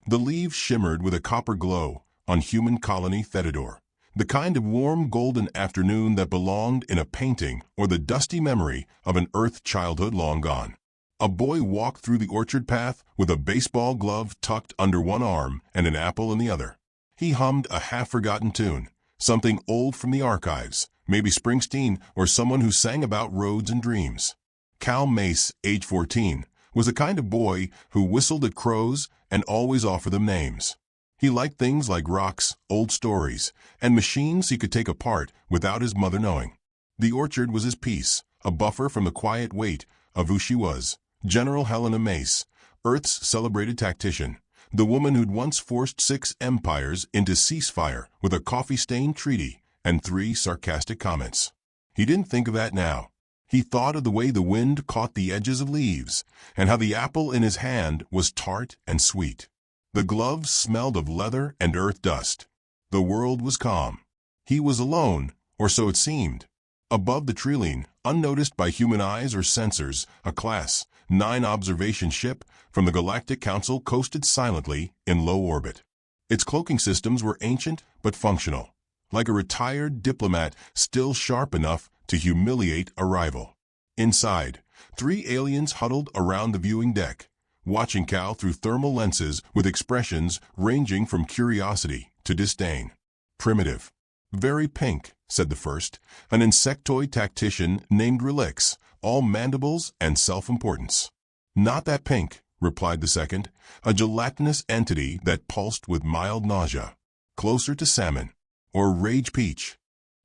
The leaves shimmered with a copper glow on human colony Thetador, the kind of warm golden afternoon that belonged in a painting or the dusty memory of an Earth childhood long gone. A boy walked through the orchard path with a baseball glove tucked under one arm and an apple in the other. He hummed a half-forgotten tune, something old from the archives, maybe Springsteen or someone who sang about roads and dreams. Cal Mace, age 14, was the kind of boy who whistled at crows and always offered them names. He liked things like rocks, old stories, and machines he could take apart without his mother knowing. The orchard was his peace, a buffer from the quiet weight of who she was. General Helena Mace, Earth's celebrated tactician, the woman who'd once forced 6 empires into ceasefire with a coffee-stained treaty and 3 sarcastic comments. He didn't think of that now. He thought of the way the wind caught the edges of leaves and how the apple in his hand was tart and sweet. The gloves smelled of leather and earth dust. The world was calm. He was alone, or so it seemed. Above the treeline, unnoticed by human eyes or sensors, a Class 9 observation ship from the Galactic Council coasted silently in low orbit. Its cloaking systems were ancient but functional, like a retired diplomat still sharp enough to humiliate a rival. Inside, 3 aliens huddled around the viewing deck, watching Cal through thermal lenses with expressions ranging from curiosity to disdain. Primitive. Very pink, said the first, an insectoid tactician named Ruthless, all mandibles and self-importance. Not that pink, replied the second, a gelatinous entity that pulsed with mild nausea. Closer to salmon, or rage peach.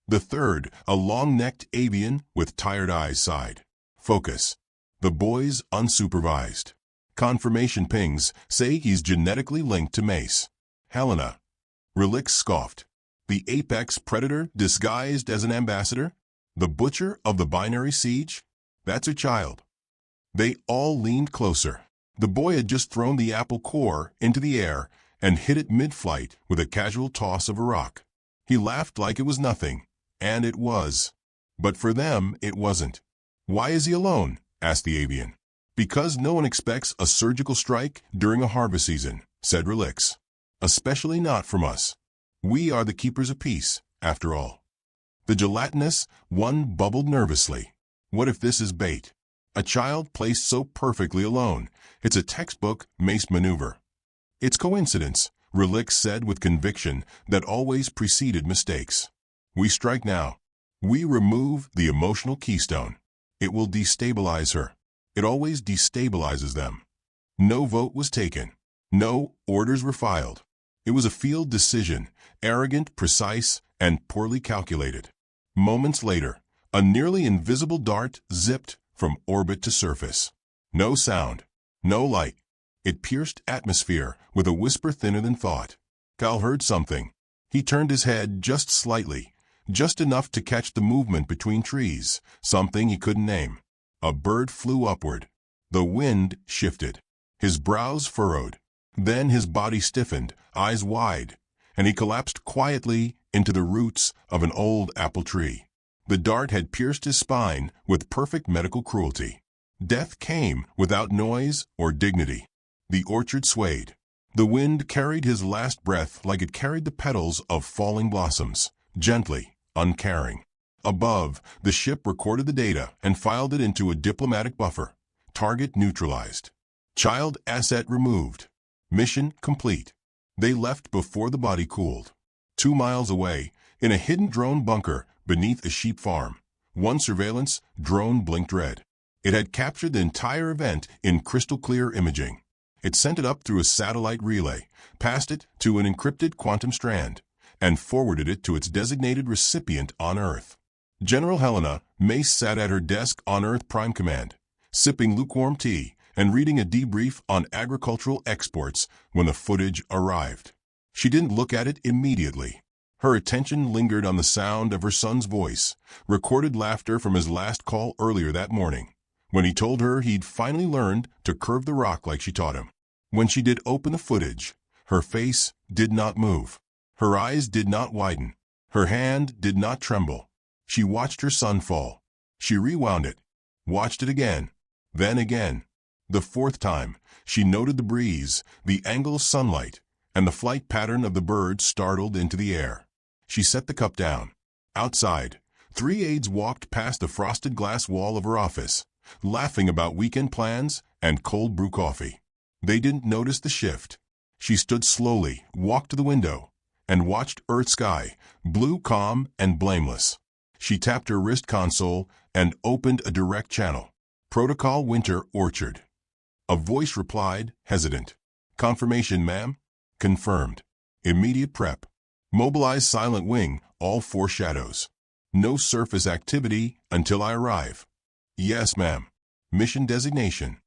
The third, a long-necked avian with tired eyes, sighed. Focus. The boy's unsupervised. Confirmation pings say he's genetically linked to Mace. Helena. Ruthless scoffed. The apex predator disguised as an ambassador? The butcher of the binary siege? That's a child. They all leaned closer. The boy had just thrown the apple core into the air and hit it mid-flight with a casual toss of a rock. He laughed like it was nothing, and it was. But for them, it wasn't. Why is he alone? Asked the avian. Because no one expects a surgical strike during a harvest season, said Ruthless. Especially not from us. We are the keepers of peace, after all. The gelatinous one bubbled nervously. What if this is bait? A child placed so perfectly alone. It's a textbook Mace maneuver. It's coincidence, Ruthless said with conviction that always preceded mistakes. We strike now. We remove the emotional keystone. It will destabilize her. It always destabilizes them. No vote was taken. No orders were filed. It was a field decision, arrogant, precise, and poorly calculated. Moments later, a nearly invisible dart zipped from orbit to surface. No sound, no light. It pierced atmosphere with a whisper thinner than thought. Cal heard something. He turned his head just slightly, just enough to catch the movement between trees, something he couldn't name. A bird flew upward. The wind shifted. His brows furrowed. Then his body stiffened, eyes wide, and he collapsed quietly into the roots of an old apple tree. The dart had pierced his spine with perfect medical cruelty. Death came without noise or dignity. The orchard swayed. The wind carried his last breath like it carried the petals of falling blossoms, gently, uncaring. Above, the ship recorded the data and filed it into a diplomatic buffer. Target neutralized. Child asset removed. Mission complete. They left before the body cooled. 2 miles away, in a hidden drone bunker beneath a sheep farm, one surveillance drone blinked red. It had captured the entire event in crystal-clear imaging. It sent it up through a satellite relay, passed it to an encrypted quantum strand, and forwarded it to its designated recipient on Earth. General Helena Mace sat at her desk on Earth Prime Command, sipping lukewarm tea and reading a debrief on agricultural exports when the footage arrived. She didn't look at it immediately. Her attention lingered on the sound of her son's voice, recorded laughter from his last call earlier that morning, when he told her he'd finally learned to curve the rock like she taught him. When she did open the footage, her face did not move. Her eyes did not widen. Her hand did not tremble. She watched her son fall. She rewound it, watched it again, then again. The fourth time, she noted the breeze, the angle of sunlight, and the flight pattern of the birds startled into the air. She set the cup down. Outside, 3 aides walked past the frosted glass wall of her office, laughing about weekend plans and cold brew coffee. They didn't notice the shift. She stood slowly, walked to the window, and watched Earth sky, blue, calm, and blameless. She tapped her wrist console and opened a direct channel. Protocol Winter Orchard. A voice replied, hesitant. Confirmation, ma'am. Confirmed. Immediate prep. Mobilize silent wing, all 4 shadows. No surface activity until I arrive. Yes, ma'am. Mission designation.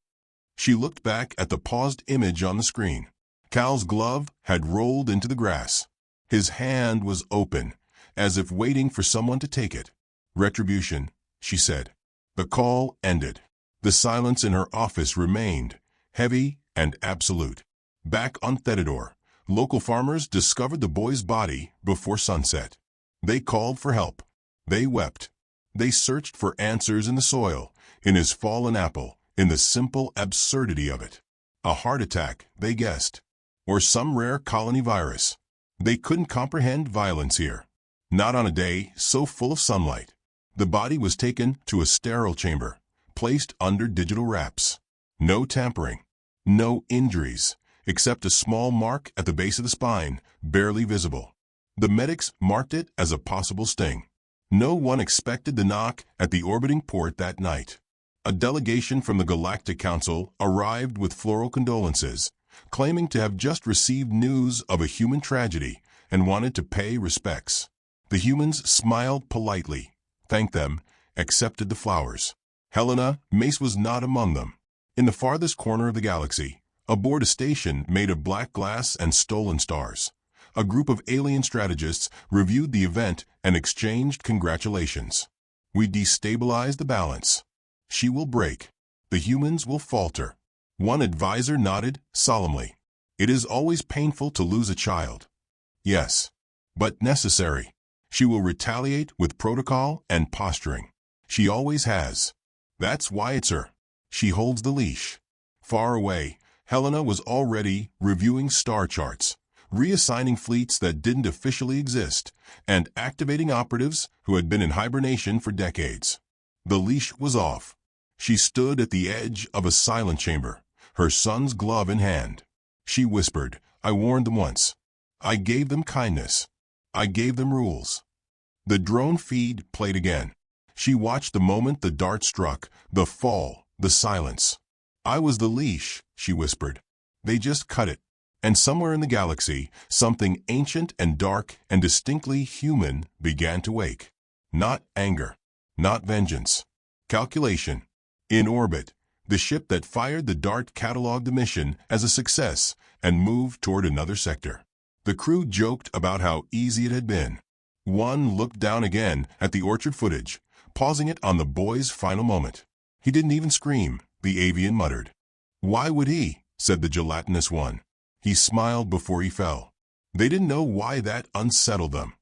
She looked back at the paused image on the screen. Cal's glove had rolled into the grass. His hand was open, as if waiting for someone to take it. Retribution, she said. The call ended. The silence in her office remained, heavy and absolute. Back on Thedidor, local farmers discovered the boy's body before sunset. They called for help. They wept. They searched for answers in the soil, in his fallen apple, in the simple absurdity of it. A heart attack, they guessed. Or some rare colony virus. They couldn't comprehend violence here. Not on a day so full of sunlight. The body was taken to a sterile chamber, placed under digital wraps. No tampering. No injuries, except a small mark at the base of the spine, barely visible. The medics marked it as a possible sting. No one expected the knock at the orbiting port that night. A delegation from the Galactic Council arrived with floral condolences, claiming to have just received news of a human tragedy and wanted to pay respects. The humans smiled politely, thanked them, accepted the flowers. Helena Mace was not among them. In the farthest corner of the galaxy, aboard a station made of black glass and stolen stars, a group of alien strategists reviewed the event and exchanged congratulations. We destabilized the balance. She will break. The humans will falter. One advisor nodded solemnly. It is always painful to lose a child. Yes, but necessary. She will retaliate with protocol and posturing. She always has. That's why it's her. She holds the leash. Far away, Helena was already reviewing star charts, reassigning fleets that didn't officially exist, and activating operatives who had been in hibernation for decades. The leash was off. She stood at the edge of a silent chamber, her son's glove in hand. She whispered, I warned them once. I gave them kindness. I gave them rules. The drone feed played again. She watched the moment the dart struck, the fall, the silence. I was the leash, she whispered. They just cut it. And somewhere in the galaxy, something ancient and dark and distinctly human began to wake. Not anger. Not vengeance. Calculation. In orbit, the ship that fired the dart cataloged the mission as a success and moved toward another sector. The crew joked about how easy it had been. One looked down again at the orchard footage, pausing it on the boy's final moment. He didn't even scream, the avian muttered. Why would he? Said the gelatinous one. He smiled before he fell. They didn't know why that unsettled them.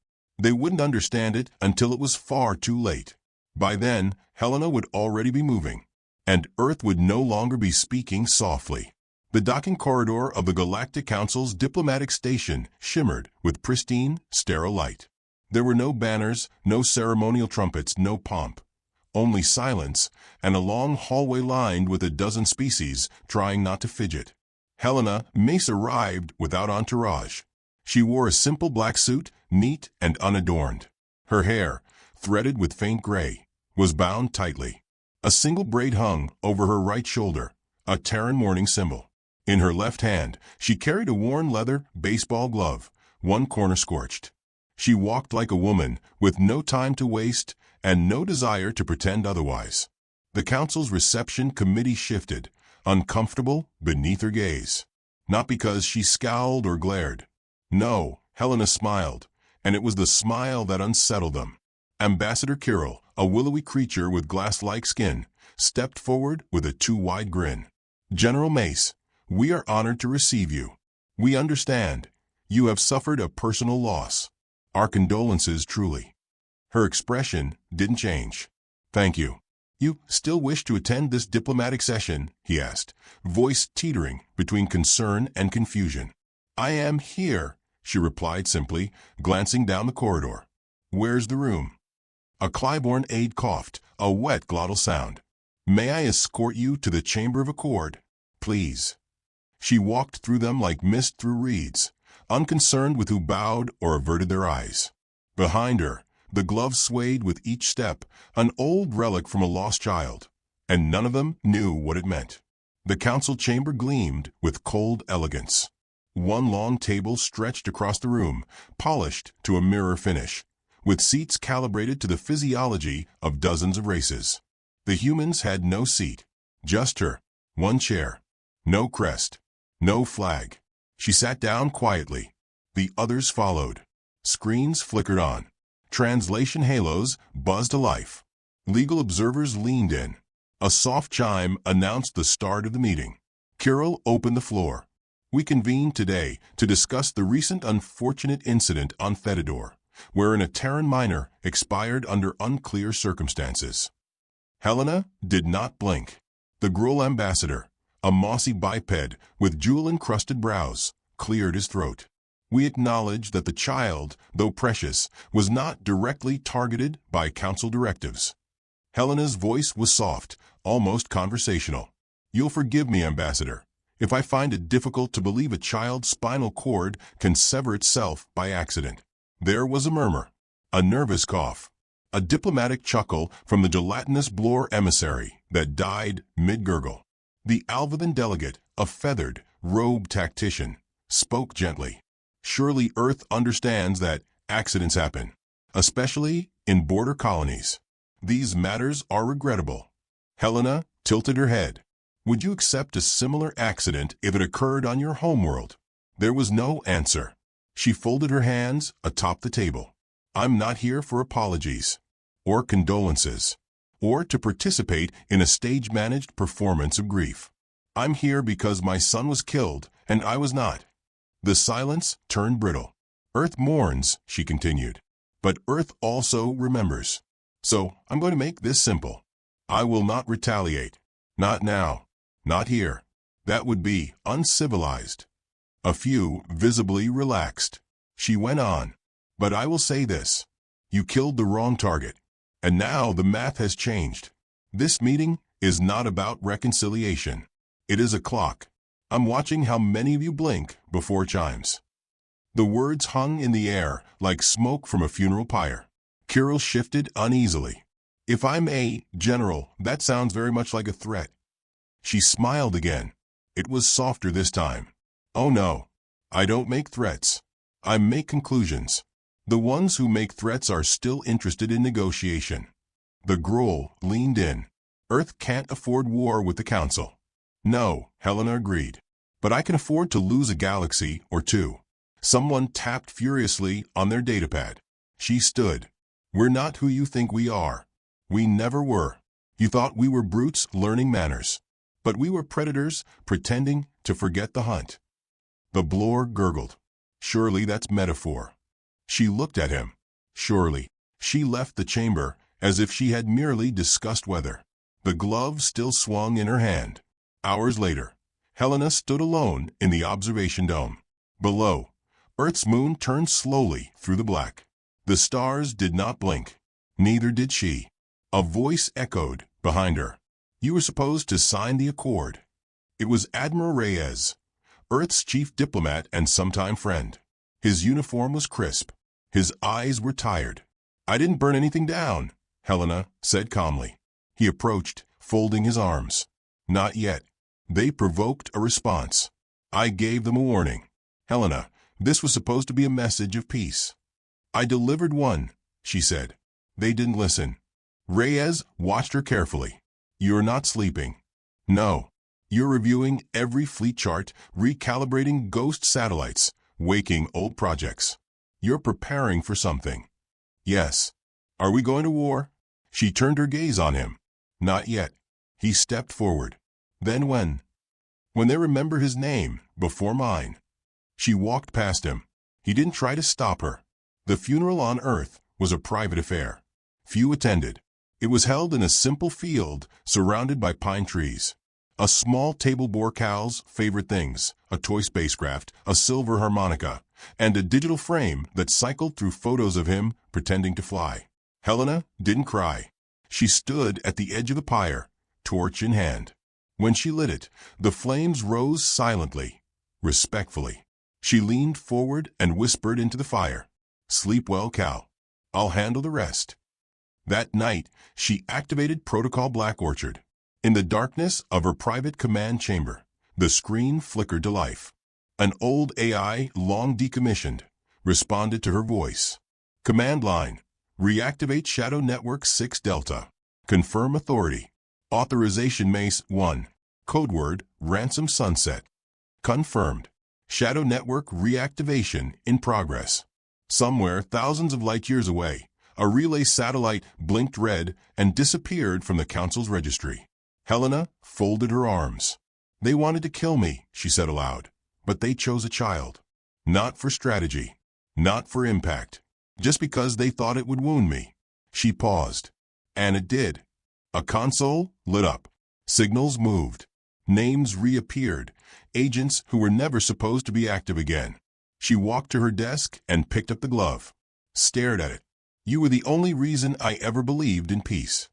They wouldn't understand it until it was far too late. By then, Helena would already be moving, and Earth would no longer be speaking softly. The docking corridor of the Galactic Council's diplomatic station shimmered with pristine, sterile light. There were no banners, no ceremonial trumpets, no pomp. Only silence, and a long hallway lined with a dozen species trying not to fidget. Helena Mace arrived without entourage. She wore a simple black suit, neat and unadorned. Her hair, threaded with faint gray, was bound tightly. A single braid hung over her right shoulder, a Terran mourning symbol. In her left hand, she carried a worn leather baseball glove, one corner scorched. She walked like a woman, with no time to waste and no desire to pretend otherwise. The council's reception committee shifted, uncomfortable beneath her gaze. Not because she scowled or glared. No, Helena smiled, and it was the smile that unsettled them. Ambassador Kirill, a willowy creature with glass-like skin, stepped forward with a too-wide grin. General Mace, we are honored to receive you. We understand. You have suffered a personal loss. Our condolences truly. Her expression didn't change. Thank you. "You still wish to attend this diplomatic session?" he asked, voice teetering between concern and confusion. "I am here," she replied simply, glancing down the corridor. "Where's the room?" A Clybourne aide coughed, a wet glottal sound. "May I escort you to the Chamber of Accord? Please." She walked through them like mist through reeds, unconcerned with who bowed or averted their eyes. Behind her, the gloves swayed with each step, an old relic from a lost child, and none of them knew what it meant. The council chamber gleamed with cold elegance. One long table stretched across the room, polished to a mirror finish, with seats calibrated to the physiology of dozens of races. The humans had no seat, just her, one chair, no crest, no flag. She sat down quietly. The others followed. Screens flickered on. Translation halos buzzed to life. Legal observers leaned in. A soft chime announced the start of the meeting. Kirill opened the floor. "We convened today to discuss the recent unfortunate incident on Fedidor, wherein a Terran miner expired under unclear circumstances." Helena did not blink. The Gruul ambassador, a mossy biped with jewel-encrusted brows, cleared his throat. "We acknowledge that the child, though precious, was not directly targeted by council directives." Helena's voice was soft, almost conversational. "You'll forgive me, Ambassador, if I find it difficult to believe a child's spinal cord can sever itself by accident." There was a murmur, a nervous cough, a diplomatic chuckle from the gelatinous Blore emissary that died mid-gurgle. The Alvathan delegate, a feathered, robed tactician, spoke gently. "Surely Earth understands that accidents happen, especially in border colonies. These matters are regrettable." Helena tilted her head. "Would you accept a similar accident if it occurred on your homeworld?" There was no answer. She folded her hands atop the table. "I'm not here for apologies, or condolences, or to participate in a stage-managed performance of grief. I'm here because my son was killed, and I was not." The silence turned brittle. "Earth mourns," she continued, "but Earth also remembers. So I'm going to make this simple. I will not retaliate. Not now. Not here. That would be uncivilized." A few visibly relaxed. She went on. "But I will say this. You killed the wrong target. And now the math has changed. This meeting is not about reconciliation. It is a clock. I'm watching how many of you blink before chimes." The words hung in the air like smoke from a funeral pyre. Kirill shifted uneasily. "If I may, General, that sounds very much like a threat." She smiled again. It was softer this time. "Oh no, I don't make threats. I make conclusions. The ones who make threats are still interested in negotiation." The Gruul leaned in. "Earth can't afford war with the Council." "No," Helena agreed. "But I can afford to lose a galaxy or two." Someone tapped furiously on their datapad. She stood. "We're not who you think we are. We never were. You thought we were brutes learning manners. But we were predators pretending to forget the hunt." The Blore gurgled. "Surely that's metaphor." She looked at him. "Surely." She left the chamber as if she had merely discussed weather. The glove still swung in her hand. Hours later, Helena stood alone in the observation dome. Below, Earth's moon turned slowly through the black. The stars did not blink. Neither did she. A voice echoed behind her. "You were supposed to sign the accord." It was Admiral Reyes, Earth's chief diplomat and sometime friend. His uniform was crisp. His eyes were tired. "I didn't burn anything down," Helena said calmly. He approached, folding his arms. "Not yet." They provoked a response. "I gave them a warning." "Helena, this was supposed to be a message of peace." "I delivered one," she said. "They didn't listen." Reyes watched her carefully. "You're not sleeping." "No. You're reviewing every fleet chart, recalibrating ghost satellites, waking old projects. You're preparing for something." "Yes." "Are we going to war?" She turned her gaze on him. "Not yet." He stepped forward. "Then when?" "When they remember his name before mine." She walked past him. He didn't try to stop her. The funeral on Earth was a private affair. Few attended. It was held in a simple field surrounded by pine trees. A small table bore Cal's favorite things, a toy spacecraft, a silver harmonica, and a digital frame that cycled through photos of him pretending to fly. Helena didn't cry. She stood at the edge of the pyre, torch in hand. When she lit it, the flames rose silently, respectfully. She leaned forward and whispered into the fire, "Sleep well, Cal. I'll handle the rest." That night, she activated Protocol Black Orchard. In the darkness of her private command chamber, the screen flickered to life. An old AI, long decommissioned, responded to her voice. Command line: reactivate Shadow Network 6 Delta. Confirm authority. Authorization Mace 1. Codeword: Ransom Sunset. Confirmed. Shadow Network reactivation in progress. Somewhere thousands of light years away, a relay satellite blinked red and disappeared from the Council's registry. Helena folded her arms. "They wanted to kill me," she said aloud, "but they chose a child. Not for strategy, not for impact, just because they thought it would wound me." She paused. And it did. A console lit up. Signals moved. Names reappeared. Agents who were never supposed to be active again. She walked to her desk and picked up the glove. Stared at it. "You were the only reason I ever believed in peace."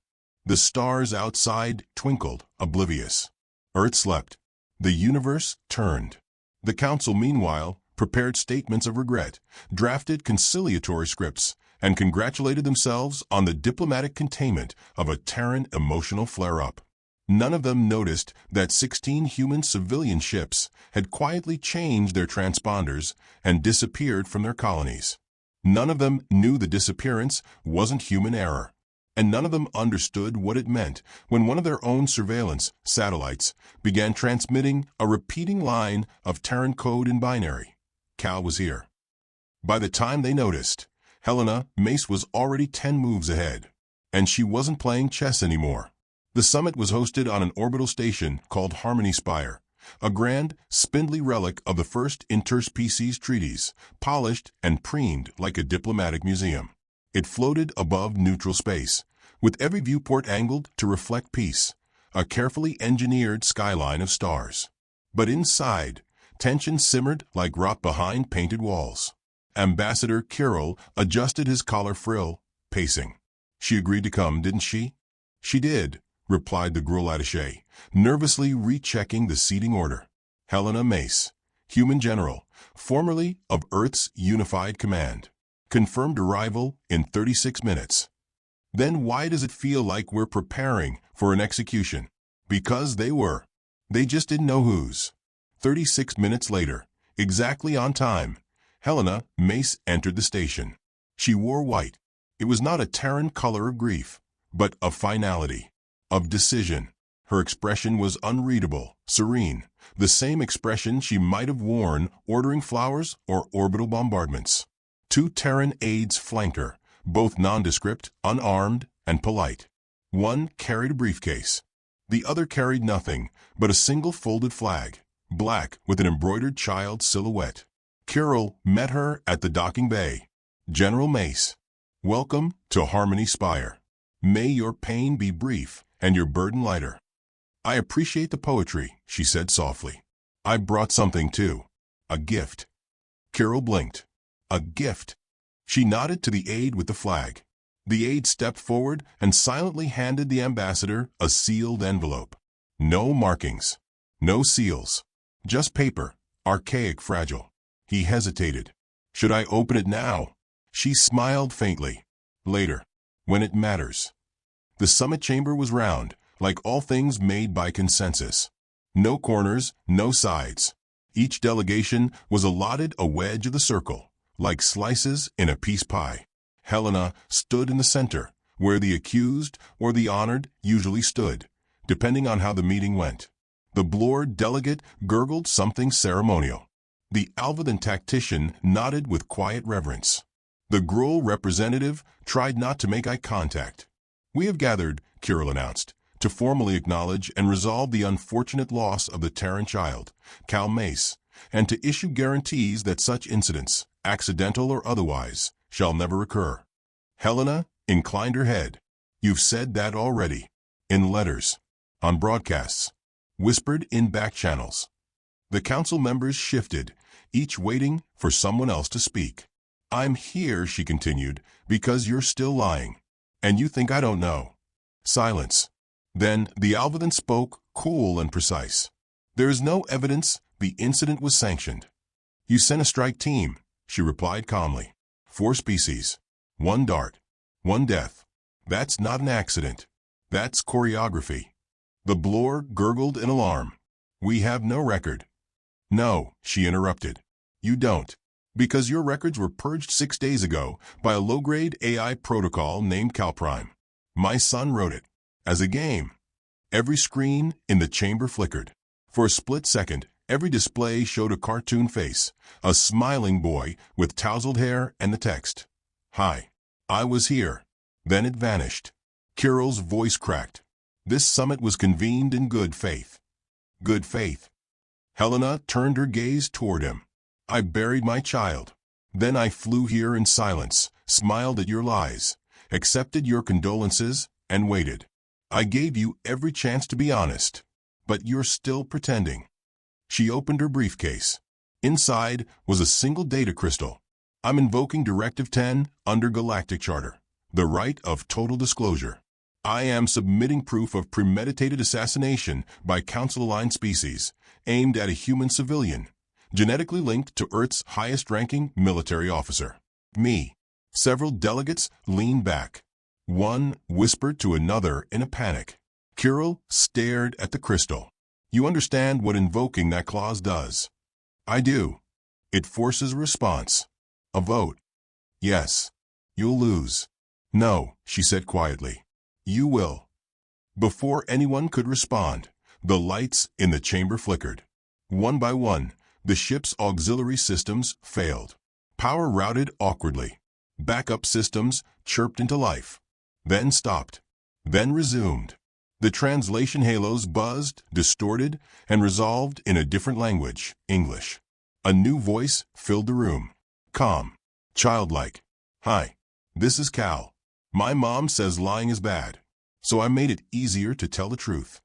The stars outside twinkled, oblivious. Earth slept. The universe turned. The Council, meanwhile, prepared statements of regret, drafted conciliatory scripts, and congratulated themselves on the diplomatic containment of a Terran emotional flare-up. None of them noticed that 16 human civilian ships had quietly changed their transponders and disappeared from their colonies. None of them knew the disappearance wasn't human error. And none of them understood what it meant when one of their own surveillance satellites began transmitting a repeating line of Terran code in binary. Cal was here. By the time they noticed, Helena Mace was already 10 moves ahead. And she wasn't playing chess anymore. The summit was hosted on an orbital station called Harmony Spire, a grand, spindly relic of the first interspecies treaties, polished and preened like a diplomatic museum. It floated above neutral space, with every viewport angled to reflect peace, a carefully engineered skyline of stars. But inside, tension simmered like rot behind painted walls. Ambassador Kirill adjusted his collar frill, pacing. "She agreed to come, didn't she?" "She did," replied the Gruul attaché, nervously rechecking the seating order. "Helena Mace, human general, formerly of Earth's Unified Command. Confirmed arrival in 36 minutes. Then why does it feel like we're preparing for an execution?" Because they were. They just didn't know whose. 36 minutes later, exactly on time, Helena Mace entered the station. She wore white. It was not a Terran color of grief, but of finality, of decision. Her expression was unreadable, serene, the same expression she might have worn ordering flowers or orbital bombardments. 2 Terran aides flanked her, both nondescript, unarmed, and polite. One carried a briefcase. The other carried nothing but a single folded flag, black with an embroidered child silhouette. Kirill met her at the docking bay. "General Mace, welcome to Harmony Spire. May your pain be brief and your burden lighter." "I appreciate the poetry," she said softly. "I brought something too. A gift." Kirill blinked. "A gift?" She nodded to the aide with the flag. The aide stepped forward and silently handed the ambassador a sealed envelope. No markings. No seals. Just paper, archaic, fragile. He hesitated. "Should I open it now?" She smiled faintly. "Later. When it matters." The summit chamber was round, like all things made by consensus. No corners, no sides. Each delegation was allotted a wedge of the circle, like slices in a peace pie. Helena stood in the center, where the accused or the honored usually stood, depending on how the meeting went. The Blord delegate gurgled something ceremonial. The Alvathan tactician nodded with quiet reverence. The Gruul representative tried not to make eye contact. "We have gathered," Kirill announced, "to formally acknowledge and resolve the unfortunate loss of the Terran child, Cal Mace, and to issue guarantees that such incidents, accidental or otherwise, shall never occur." Helena inclined her head. You've said that already. In letters. On broadcasts. Whispered in back channels. The council members shifted, each waiting for someone else to speak. I'm here, she continued, because you're still lying. And you think I don't know. Silence. Then the Alvadan spoke, cool and precise. There is no evidence the incident was sanctioned. You sent a strike team, she replied calmly. 4 species. 1 dart. 1 death. That's not an accident. That's choreography. The Blore gurgled in alarm. We have no record. No, she interrupted. You don't. Because your records were purged 6 days ago by a low-grade AI protocol named Calprime. My son wrote it. As a game. Every screen in the chamber flickered. For a split second, every display showed a cartoon face, a smiling boy with tousled hair and the text. Hi. I was here. Then it vanished. Kirill's voice cracked. This summit was convened in good faith. Good faith. Helena turned her gaze toward him. I buried my child. Then I flew here in silence, smiled at your lies, accepted your condolences, and waited. I gave you every chance to be honest. But you're still pretending. She opened her briefcase. Inside was a single data crystal. I'm invoking Directive 10 under Galactic Charter. The right of total disclosure. I am submitting proof of premeditated assassination by Council-aligned species, aimed at a human civilian, genetically linked to Earth's highest-ranking military officer. Me. Several delegates leaned back. One whispered to another in a panic. Kirill stared at the crystal. You understand what invoking that clause does? I do. It forces a response. A vote. Yes. You'll lose. No, she said quietly. You will. Before anyone could respond, the lights in the chamber flickered. One by one, the ship's auxiliary systems failed. Power routed awkwardly. Backup systems chirped into life. Then stopped. Then resumed. The translation halos buzzed, distorted, and resolved in a different language, English. A new voice filled the room. Calm. Childlike. Hi. This is Cal. My mom says lying is bad, so I made it easier to tell the truth.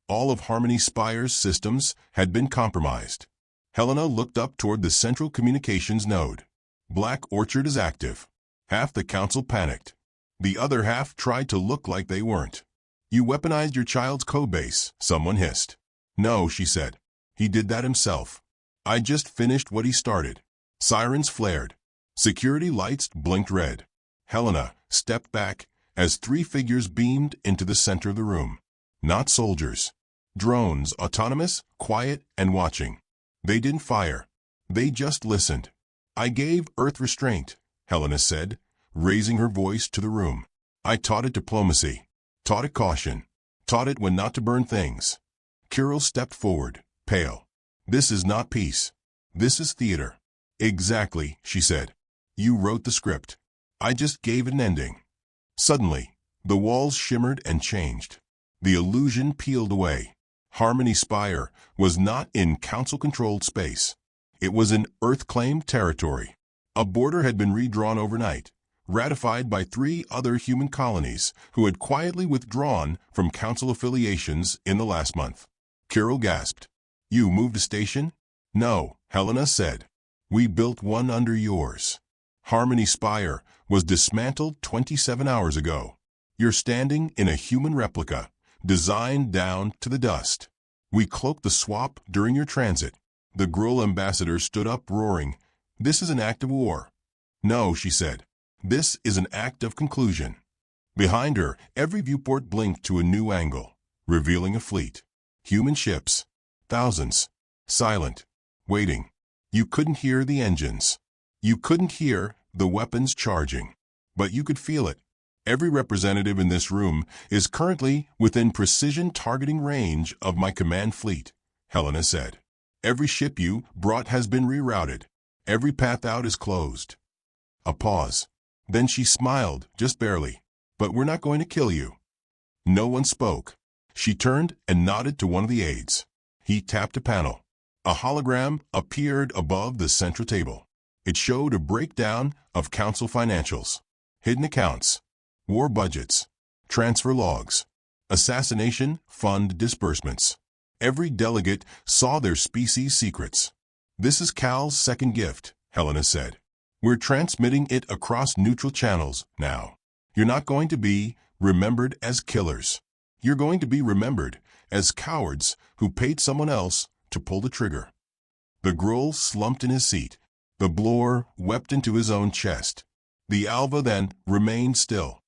All of Harmony Spire's systems had been compromised. Helena looked up toward the central communications node. Black Orchard is active. Half the council panicked. The other half tried to look like they weren't. You weaponized your child's codebase, someone hissed. No, she said. He did that himself. I just finished what he started. Sirens flared. Security lights blinked red. Helena stepped back as 3 figures beamed into the center of the room. Not soldiers. Drones, autonomous, quiet, and watching. They didn't fire. They just listened. I gave Earth restraint, Helena said, raising her voice to the room. I taught it diplomacy. Taught it caution. Taught it when not to burn things. Kirill stepped forward, pale. This is not peace. This is theater. Exactly, she said. You wrote the script. I just gave it an ending. Suddenly, the walls shimmered and changed. The illusion peeled away. Harmony Spire was not in council-controlled space. It was in Earth-claimed territory. A border had been redrawn overnight, ratified by 3 other human colonies who had quietly withdrawn from council affiliations in the last month. Kirill gasped. You moved a station? No, Helena said. We built one under yours. Harmony Spire was dismantled 27 hours ago. You're standing in a human replica, designed down to the dust. We cloaked the swap during your transit. The Gruul ambassador stood up, roaring, This is an act of war. No, she said. This is an act of conclusion. Behind her, every viewport blinked to a new angle, revealing a fleet. Human ships. Thousands. Silent. Waiting. You couldn't hear the engines. You couldn't hear the weapons charging. But you could feel it. Every representative in this room is currently within precision targeting range of my command fleet, Helena said. Every ship you brought has been rerouted. Every path out is closed. A pause. Then she smiled, just barely. But we're not going to kill you. No one spoke. She turned and nodded to one of the aides. He tapped a panel. A hologram appeared above the central table. It showed a breakdown of council financials, hidden accounts, war budgets, transfer logs, assassination fund disbursements. Every delegate saw their species' secrets. "This is Cal's second gift," Helena said. "We're transmitting it across neutral channels now. You're not going to be remembered as killers. You're going to be remembered as cowards who paid someone else to pull the trigger." The Gruul slumped in his seat. The Blor wept into his own chest. The Alva then remained still.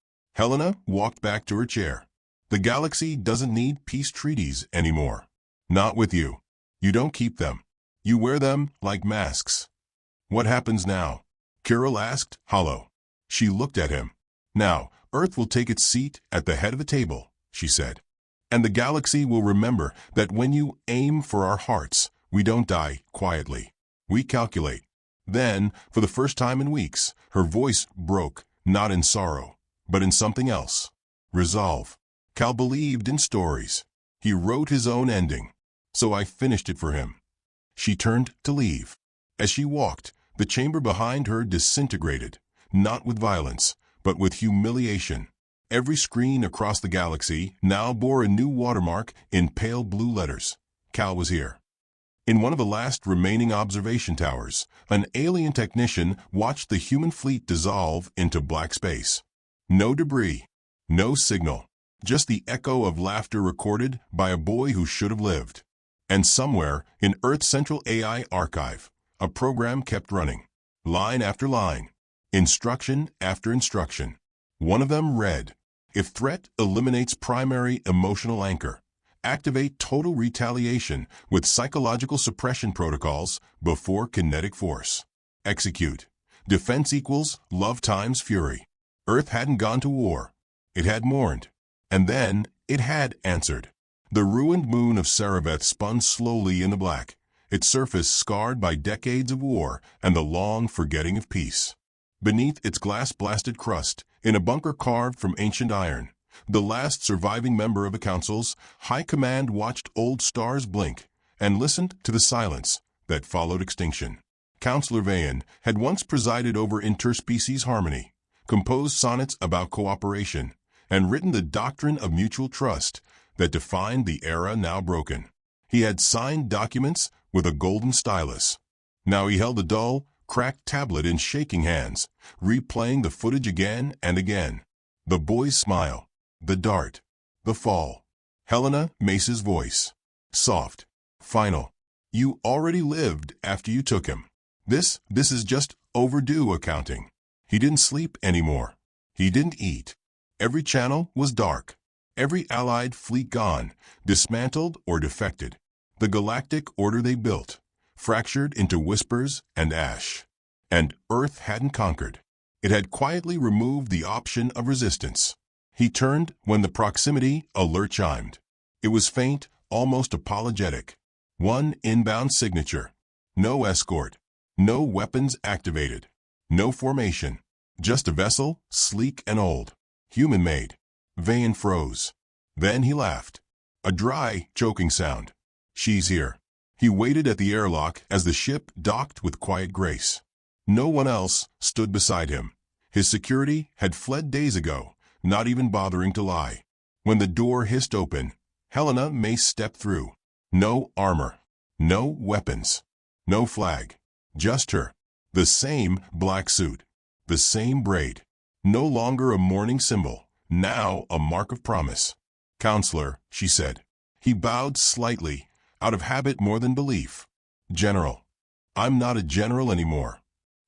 Helena walked back to her chair. "The galaxy doesn't need peace treaties anymore. Not with you. You don't keep them. You wear them like masks." "What happens now?" Kirill asked, hollow. She looked at him. "Now, Earth will take its seat at the head of the table," she said. "And the galaxy will remember that when you aim for our hearts, we don't die quietly. We calculate." Then, for the first time in weeks, her voice broke, not in sorrow, but in something else. Resolve. Cal believed in stories. He wrote his own ending. So I finished it for him. She turned to leave. As she walked, the chamber behind her disintegrated, not with violence, but with humiliation. Every screen across the galaxy now bore a new watermark in pale blue letters. Cal was here. In one of the last remaining observation towers, an alien technician watched the human fleet dissolve into black space. No debris, no signal, just the echo of laughter recorded by a boy who should have lived. And somewhere in Earth's central AI archive, a program kept running, line after line, instruction after instruction. One of them read, "If threat eliminates primary emotional anchor, activate total retaliation with psychological suppression protocols before kinetic force. Execute. Defense equals love times fury." Earth hadn't gone to war. It had mourned. And then it had answered. The ruined moon of Saraveth spun slowly in the black, its surface scarred by decades of war and the long forgetting of peace. Beneath its glass-blasted crust, in a bunker carved from ancient iron, the last surviving member of the Council's High Command watched old stars blink and listened to the silence that followed extinction. Counselor Vayan had once presided over interspecies harmony, composed sonnets about cooperation, and written the doctrine of mutual trust that defined the era now broken. He had signed documents with a golden stylus. Now he held a dull, cracked tablet in shaking hands, replaying the footage again and again. The boy's smile, the dart, the fall. Helena Mace's voice. Soft, final. "You already lived after you took him. This is just overdue accounting." He didn't sleep anymore. He didn't eat. Every channel was dark. Every allied fleet gone, dismantled or defected. The galactic order they built, fractured into whispers and ash. And Earth hadn't conquered. It had quietly removed the option of resistance. He turned when the proximity alert chimed. It was faint, almost apologetic. One inbound signature. No escort. No weapons activated. No formation. Just a vessel, sleek and old. Human-made. Vayan froze. Then he laughed. A dry, choking sound. "She's here." He waited at the airlock as the ship docked with quiet grace. No one else stood beside him. His security had fled days ago, not even bothering to lie. When the door hissed open, Helena Mace stepped through. No armor. No weapons. No flag. Just her. The same black suit. The same braid. No longer a mourning symbol. Now a mark of promise. "Counselor," she said. He bowed slightly, out of habit more than belief. "General." "I'm not a general anymore."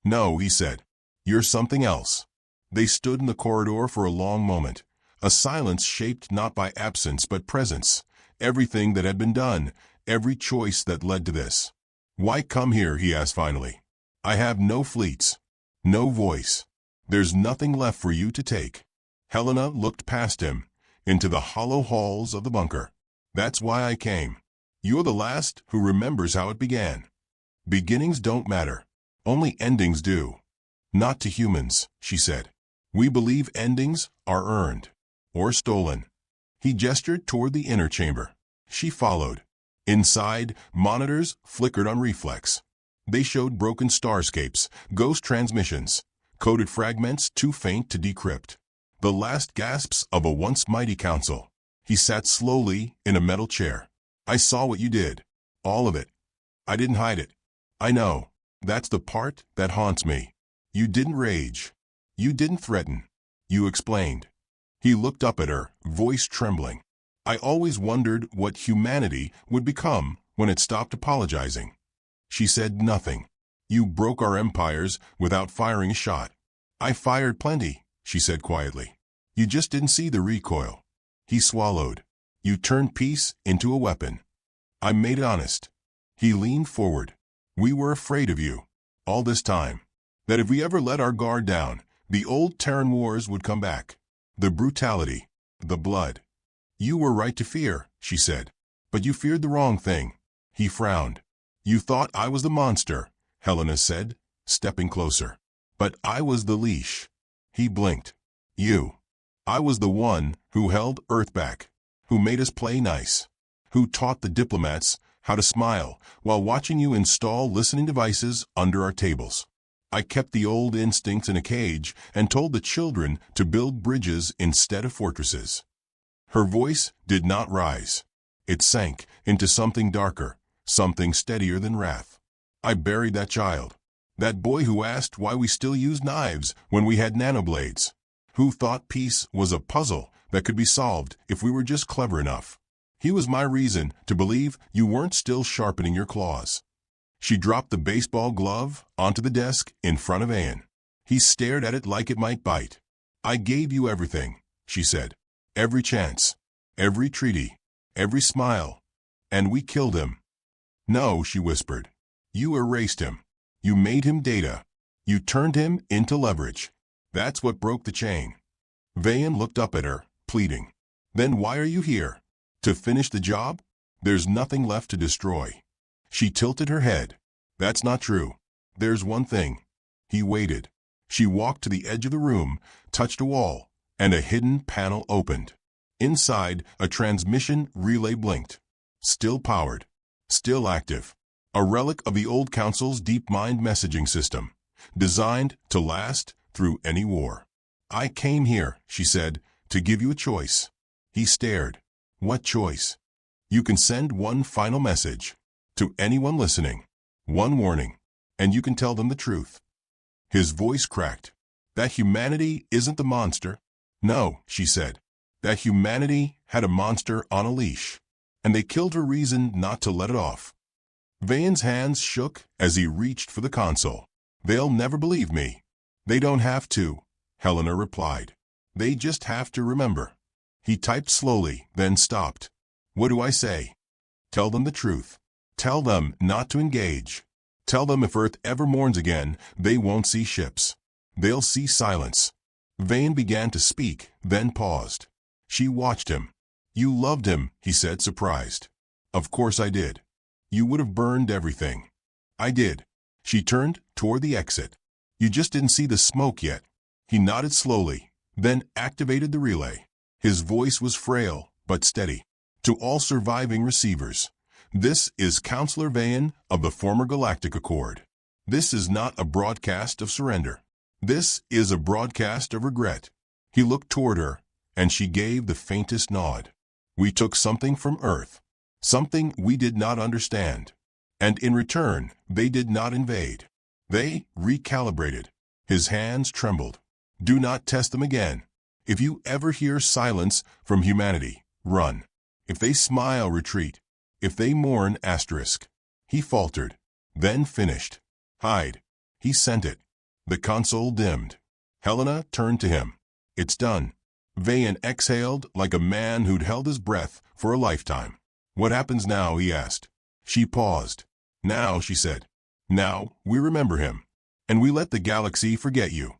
"No," he said. "You're something else." They stood in the corridor for a long moment, a silence shaped not by absence but presence. Everything that had been done, every choice that led to this. "Why come here?" he asked finally. "I have no fleets. No voice. There's nothing left for you to take." Helena looked past him, into the hollow halls of the bunker. "That's why I came. You're the last who remembers how it began. Beginnings don't matter. Only endings do." "Not to humans," she said. "We believe endings are earned. Or stolen." He gestured toward the inner chamber. She followed. Inside, monitors flickered on reflex. They showed broken starscapes, ghost transmissions, coded fragments too faint to decrypt. the last gasps of a once mighty council. He sat slowly in a metal chair. I saw what you did. All of it. I didn't hide it. I know. That's the part that haunts me. You didn't rage. You didn't threaten. You explained. He looked up at her, voice trembling. I always wondered what humanity would become when it stopped apologizing. She said nothing. You broke our empires without firing a shot. I fired plenty, she said quietly. You just didn't see the recoil. He swallowed. You turned peace into a weapon. I made it honest. He leaned forward. We were afraid of you, all this time, that if we ever let our guard down, the old Terran wars would come back. The brutality, the blood. You were right to fear, she said. But you feared the wrong thing. He frowned. You thought I was the monster, Helena said, stepping closer. But I was the leash. He blinked. You. I was the one who held Earth back, who made us play nice, who taught the diplomats how to smile while watching you install listening devices under our tables. I kept the old instincts in a cage and told the children to build bridges instead of fortresses. Her voice did not rise. It sank into something darker, something steadier than wrath. I buried that child. That boy who asked why we still used knives when we had nanoblades. Who thought peace was a puzzle that could be solved if we were just clever enough. He was my reason to believe you weren't still sharpening your claws. She dropped the baseball glove onto the desk in front of Ian. He stared at it like it might bite. I gave you everything, she said. Every chance, every treaty, every smile. And we killed him. No, she whispered. You erased him. You made him data. You turned him into leverage. That's what broke the chain. Vayan looked up at her, pleading. Then why are you here? To finish the job? There's nothing left to destroy. She tilted her head. That's not true. There's one thing. He waited. She walked to the edge of the room, touched a wall, and a hidden panel opened. Inside, a transmission relay blinked. Still powered. Still active. A relic of the old council's DeepMind messaging system, designed to last through any war. I came here, she said, to give you a choice. He stared. What choice? You can send one final message to anyone listening, one warning, and you can tell them the truth. His voice cracked. That humanity isn't the monster. No, she said. That humanity had a monster on a leash, and they killed her reason not to let it off. Vayan's hands shook as he reached for the console. They'll never believe me. They don't have to, Helena replied. They just have to remember. He typed slowly, then stopped. What do I say? Tell them the truth. Tell them not to engage. Tell them if Earth ever mourns again, they won't see ships. They'll see silence. Vayan began to speak, then paused. She watched him. You loved him, he said, surprised. Of course I did. You would have burned everything. I did. She turned toward the exit. You just didn't see the smoke yet. He nodded slowly, then activated the relay. His voice was frail, but steady. To all surviving receivers, this is Counselor Vayan of the former Galactic Accord. This is not a broadcast of surrender. This is a broadcast of regret. He looked toward her, and she gave the faintest nod. We took something from Earth. Something we did not understand. And in return, they did not invade. They recalibrated. His hands trembled. Do not test them again. If you ever hear silence from humanity, run. If they smile, retreat. If they mourn, asterisk. He faltered, then finished. Hide. He sent it. The console dimmed. Helena turned to him. It's done. Vayan exhaled like a man who'd held his breath for a lifetime. What happens now? He asked. She paused. Now, she said. Now, we remember him. And we let the galaxy forget you.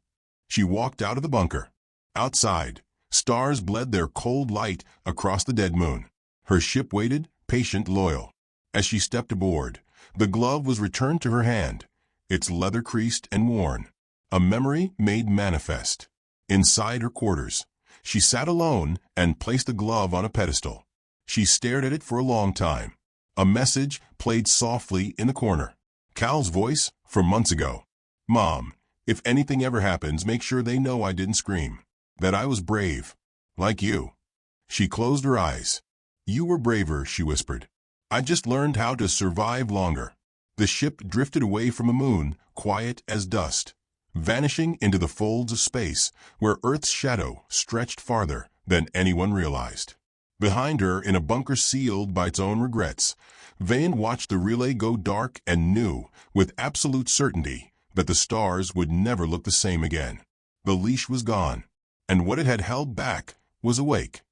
She walked out of the bunker. Outside, stars bled their cold light across the dead moon. Her ship waited, patient, loyal. As she stepped aboard, the glove was returned to her hand, its leather creased and worn. A memory made manifest. Inside her quarters, she sat alone and placed the glove on a pedestal. She stared at it for a long time. A message played softly in the corner. Cal's voice from months ago. Mom, if anything ever happens, make sure they know I didn't scream. That I was brave. Like you. She closed her eyes. You were braver, she whispered. I just learned how to survive longer. The ship drifted away from the moon, quiet as dust, vanishing into the folds of space where Earth's shadow stretched farther than anyone realized. Behind her, in a bunker sealed by its own regrets, Vane watched the relay go dark and knew, with absolute certainty, that the stars would never look the same again. The leash was gone, and what it had held back was awake.